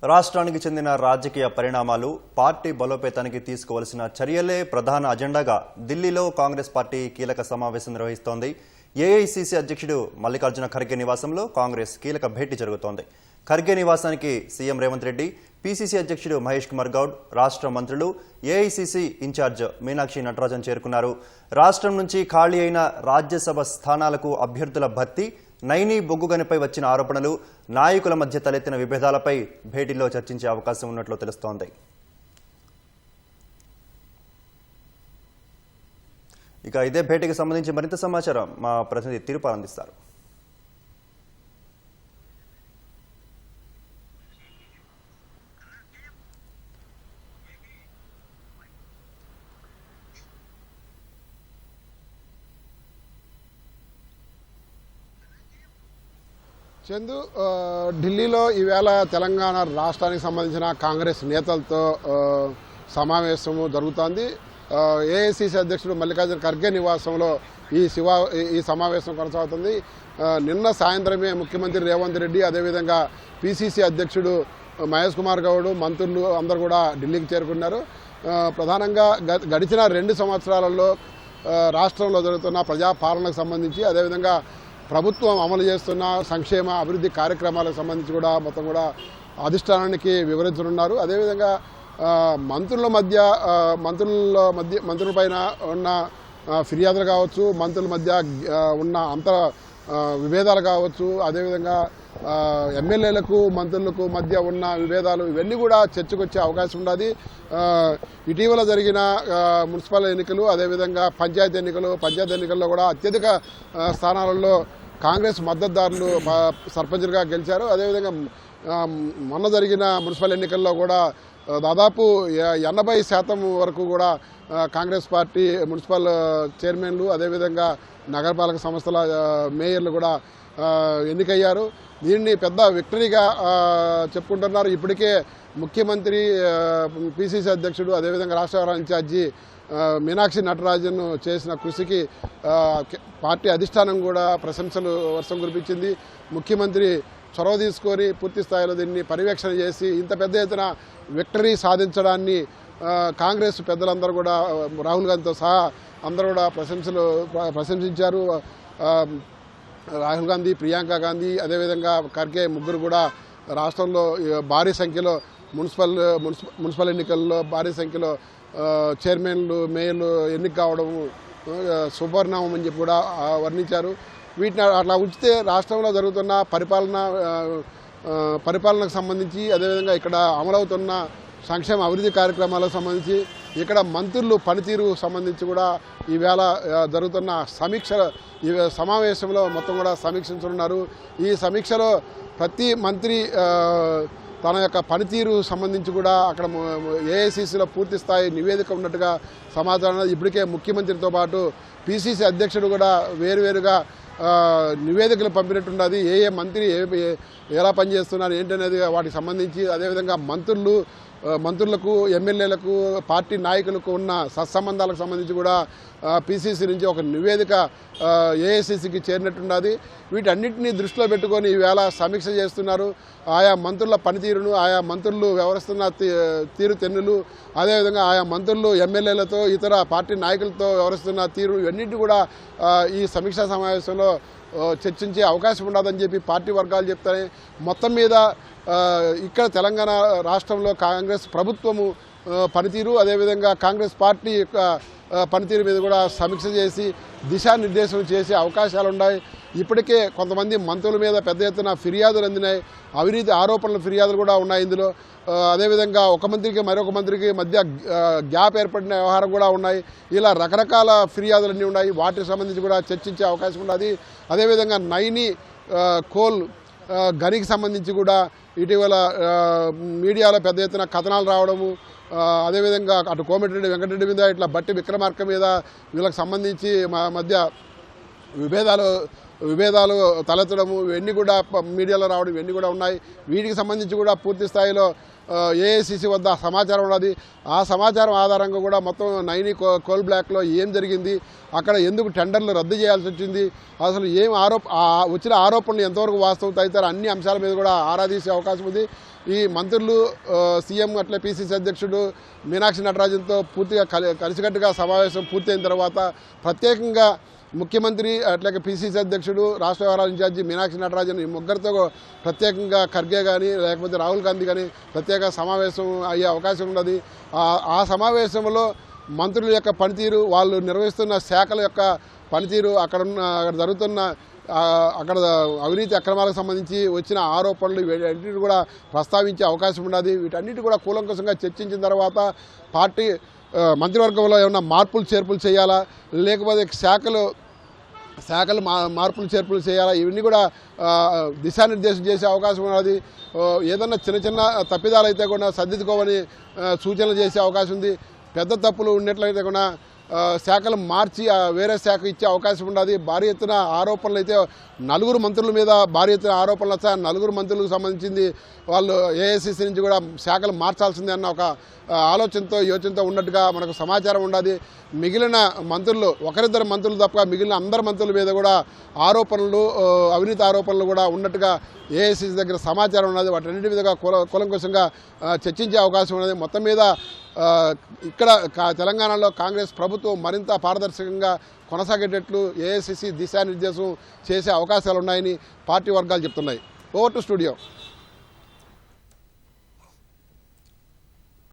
రాష్ట్రానికి చెందిన రాజకీయ పరిణామాలు పార్టీ బలోపేతానికి తీసుకోవాల్సిన చర్యలే ప్రధాన అజెండాగా ఢిల్లీలో కాంగ్రెస్ పార్టీ కీలక సమావేశం నిర్వహిస్తోంది. ఏఐసీసీ అధ్యక్షుడు మల్లికార్జున ఖర్గే నివాసంలో కాంగ్రెస్ కీలక భేటీ జరుగుతోంది. ఖర్గే నివాసానికి సీఎం రేవంత్ రెడ్డి, పీసీసీ అధ్యక్షుడు మహేష్ కుమార్ గౌడ్, రాష్ట్ర మంత్రులు, ఏఐసీసీ ఇన్ఛార్జ్ మీనాక్షి నటరాజన్ చేరుకున్నారు. రాష్ట్రం నుంచి ఖాళీ అయిన రాజ్యసభ స్థానాలకు అభ్యర్థుల భర్తీ, నైని బొగ్గుగనిపై వచ్చిన ఆరోపణలు, నాయకుల మధ్య తలెత్తిన విభేదాలపై భేటీలో చర్చించే అవకాశం ఉన్నట్లు తెలుస్తోంది. ఇక ఇదే భేటీకి సంబంధించి మరింత సమాచారం మా ప్రతినిధి తిరుపతి అందిస్తారు. చందు, ఢిల్లీలో ఈవేళ తెలంగాణ రాష్ట్రానికి సంబంధించిన కాంగ్రెస్ నేతలతో సమావేశము జరుగుతోంది. ఏఐసీసీ అధ్యక్షుడు మల్లికార్జున ఖర్గే నివాసంలో ఈ సమావేశం కొనసాగుతుంది. నిన్న సాయంత్రమే ముఖ్యమంత్రి రేవంత్ రెడ్డి, అదేవిధంగా పీసీసీ అధ్యక్షుడు మహేష్ కుమార్ గౌడ్, మంత్రులు అందరూ కూడా ఢిల్లీకి చేరుకున్నారు. ప్రధానంగా గడిచిన 2 సంవత్సరాలలో రాష్ట్రంలో జరుగుతున్న ప్రజాపాలనకు సంబంధించి, అదేవిధంగా ప్రభుత్వం అమలు చేస్తున్న సంక్షేమ అభివృద్ధి కార్యక్రమాలకు సంబంధించి కూడా మొత్తం కూడా అధిష్టానానికి వివరించనున్నారు. అదేవిధంగా మంత్రుల పైన ఉన్న ఫిర్యాదులు కావచ్చు, మంత్రుల మధ్య ఉన్న అంతర విభేదాలు కావచ్చు, అదేవిధంగా ఎమ్మెల్యేలకు మంత్రులకు మధ్య ఉన్న విభేదాలు, ఇవన్నీ కూడా చర్చకొచ్చే అవకాశం ఉన్నది. ఇటీవల జరిగిన మున్సిపల్ ఎన్నికలు, అదేవిధంగా పంచాయతీ ఎన్నికల్లో కూడా అత్యధిక స్థానాలలో కాంగ్రెస్ మద్దతుదారులు సర్పంచులుగా గెలిచారు. అదేవిధంగా మొన్న జరిగిన మున్సిపల్ ఎన్నికల్లో కూడా దాదాపు 80% వరకు కూడా కాంగ్రెస్ పార్టీ మున్సిపల్ చైర్మన్లు, అదేవిధంగా నగరపాలక సంస్థల మేయర్లు కూడా ఎన్నికయ్యారు. దీన్ని పెద్ద విక్టరీగా చెప్పుకుంటున్నారు. ఇప్పటికే ముఖ్యమంత్రి, పీసీసీ అధ్యక్షుడు, అదేవిధంగా రాష్ట్ర ఇన్ఛార్జి మీనాక్షి నటరాజన్ చేసిన కృషికి పార్టీ అధిష్టానం కూడా ప్రశంసలు వర్షం కురిపించింది. ముఖ్యమంత్రి చొరవ తీసుకొని పూర్తి స్థాయిలో దీన్ని పర్యవేక్షణ చేసి ఇంత పెద్ద ఎత్తున విక్టరీ సాధించడాన్ని కాంగ్రెస్ పెద్దలందరూ కూడా, రాహుల్ గాంధీతో సహా అందరూ కూడా ప్రశంసించారు. రాహుల్ గాంధీ, ప్రియాంక గాంధీ, అదేవిధంగా ఖర్గే ముగ్గురు కూడా రాష్ట్రంలో భారీ సంఖ్యలో మున్సిపల్ ఎన్నికల్లో భారీ సంఖ్యలో చైర్మన్లు, మేయర్లు ఎన్నిక కావడము శుభపరిణామం అని చెప్పి కూడా వర్ణించారు. వీటిని అట్లా ఉంచితే రాష్ట్రంలో జరుగుతున్న పరిపాలనకు సంబంధించి, అదేవిధంగా ఇక్కడ అమలవుతున్న సంక్షేమ అభివృద్ధి కార్యక్రమాలకు సంబంధించి, ఇక్కడ మంత్రులు పనితీరు సంబంధించి కూడా ఈవేళ జరుగుతున్న సమావేశంలో మొత్తం కూడా సమీక్షించనున్నారు. ఈ సమీక్షలో ప్రతి మంత్రి తన యొక్క పనితీరు సంబంధించి కూడా అక్కడ ఏఐసీసీలో పూర్తి స్థాయి నివేదిక ఉన్నట్టుగా సమాచారం. ఇప్పటికే ముఖ్యమంత్రితో పాటు పీసీసీ అధ్యక్షుడు కూడా వేరువేరుగా నివేదికలు పంపినట్టున్నది. ఏ మంత్రి ఎలా పనిచేస్తున్నారు ఏంటనేది వాటికి సంబంధించి, అదేవిధంగా మంత్రులకు, ఎమ్మెల్యేలకు, పార్టీ నాయకులకు ఉన్న సత్సంబంధాలకు సంబంధించి కూడా పీసీసీ నుంచి ఒక నివేదిక ఏఐసీసీకి చేరినట్టున్నది. వీటన్నిటినీ దృష్టిలో పెట్టుకొని ఈవేళ సమీక్ష చేస్తున్నారు. ఆయా మంత్రుల పనితీరును, ఆయా మంత్రులు వ్యవహరిస్తున్న తీరుతెన్నులు, అదేవిధంగా ఆయా మంత్రులు ఎమ్మెల్యేలతో, ఇతర పార్టీ నాయకులతో వ్యవహరిస్తున్న తీరు, ఇవన్నింటి కూడా ఈ సమీక్షా సమావేశంలో చర్చించే అవకాశం ఉండదని చెప్పి పార్టీ వర్గాలు చెప్తాయి. మొత్తం మీద ఇక్కడ తెలంగాణ రాష్ట్రంలో కాంగ్రెస్ ప్రభుత్వము పనితీరు, అదేవిధంగా కాంగ్రెస్ పార్టీ యొక్క పనితీరు మీద కూడా సమీక్ష చేసి దిశానిర్దేశం చేసే అవకాశాలు ఉన్నాయి. ఇప్పటికే కొంతమంది మంత్రుల మీద పెద్ద ఎత్తున ఫిర్యాదులు అందినాయి. అవినీతి ఆరోపణల ఫిర్యాదులు కూడా ఉన్నాయి ఇందులో. అదేవిధంగా ఒక మంత్రికి మరొక మంత్రికి మధ్య గ్యాప్ ఏర్పడిన వ్యవహారం కూడా ఉన్నాయి. ఇలా రకరకాల ఫిర్యాదులన్నీ ఉన్నాయి. వాటికి సంబంధించి కూడా చర్చించే అవకాశం ఉన్నది. అదేవిధంగా నైని కోల్ గనికి సంబంధించి కూడా ఇటీవల మీడియాలో పెద్ద ఎత్తున కథనాలు రావడము, అదేవిధంగా అటు కోమటిరెడ్డి వెంకటరెడ్డి మీద, ఇట్లా బట్టి విక్రమార్క మీద, వీళ్ళకి సంబంధించి మధ్య విభేదాలు తలెత్తడము, ఇవన్నీ కూడా మీడియాలో రావడం, ఇవన్నీ కూడా ఉన్నాయి. వీటికి సంబంధించి కూడా పూర్తి స్థాయిలో ఏఐసీసీ వద్ద సమాచారం ఉన్నది. ఆ సమాచారం ఆధారంగా కూడా మొత్తం నైని కోల్ బ్లాక్లో ఏం జరిగింది, అక్కడ ఎందుకు టెండర్లు రద్దు చేయాల్సి వచ్చింది, అసలు ఏం వచ్చిన ఆరోపణలు ఎంతవరకు వాస్తవం తదితర అన్ని అంశాల మీద కూడా ఆరా తీసే అవకాశం ఉంది. ఈ మంత్రులు సీఎం అట్లే పిసిసి అధ్యక్షుడు మీనాక్షి నటరాజన్తో పూర్తిగా కలిసికట్టుగా సమావేశం పూర్తయిన తర్వాత ప్రత్యేకంగా ముఖ్యమంత్రి అట్లాగే పిసిసి అధ్యక్షుడు రాష్ట్ర వ్యవహారాల ఇన్ఛార్జి మీనాక్షి నటరాజన్ ఈ ముగ్గురితో ప్రత్యేకంగా ఖర్గే కానీ లేకపోతే రాహుల్ గాంధీ కానీ ప్రత్యేక సమావేశం అయ్యే అవకాశం ఉన్నది. ఆ సమావేశంలో మంత్రుల యొక్క పనితీరు, వాళ్ళు నిర్వహిస్తున్న శాఖల యొక్క పనితీరు, అక్కడ జరుగుతున్న అక్కడ అవినీతి అక్రమాలకు సంబంధించి వచ్చిన ఆరోపణలు వీటన్నిటి కూడా ప్రస్తావించే అవకాశం ఉన్నది. వీటన్నిటి కూడా కూలంకషంగా చర్చించిన తర్వాత పార్టీ మంత్రివర్గంలో ఏమన్నా మార్పులు చేర్పులు చేయాలా, లేకపోతే శాఖలు మార్పులు చేర్పులు చేయాలా, ఇవన్నీ కూడా దిశానిర్దేశం చేసే అవకాశం ఉన్నది. ఏదన్నా చిన్న చిన్న తప్పిదాలు అయితే కూడా సర్దిద్దుకోమని సూచనలు చేసే అవకాశం ఉంది. పెద్ద తప్పులు ఉన్నట్లయితే కూడా శాఖలు మార్చి వేరే శాఖ ఇచ్చే అవకాశం ఉన్నది. భారీ ఎత్తున ఆరోపణలు అయితే 4 మంత్రుల మీద భారీ ఎత్తున ఆరోపణలు వచ్చాయి. 4 మంత్రులకు సంబంధించింది వాళ్ళు ఏఐసిసి నుంచి కూడా శాఖలు మార్చాల్సిందే అన్న ఒక ఆలోచనతో యోచనతో ఉన్నట్టుగా మనకు సమాచారం ఉన్నది. మిగిలిన మంత్రులు ఒకరిద్దరు మంత్రులు తప్ప మిగిలిన అందరు మంత్రుల మీద కూడా ఆరోపణలు, అవినీతి ఆరోపణలు కూడా ఉన్నట్టుగా ఏఐసిసి దగ్గర సమాచారం ఉన్నది. వాటన్నిటి మీద కూలంకషంగా చర్చించే అవకాశం ఉన్నది. మొత్తం మీద ఇక్కడ తెలంగాణలో కాంగ్రెస్ ప్రభుత్వం మరింత పారదర్శకంగా కొనసాగేటట్లు ఏఐసిసి దిశానిర్దేశం చేసే అవకాశాలు ఉన్నాయని పార్టీ వర్గాలు చెప్తున్నాయి. Over to studio.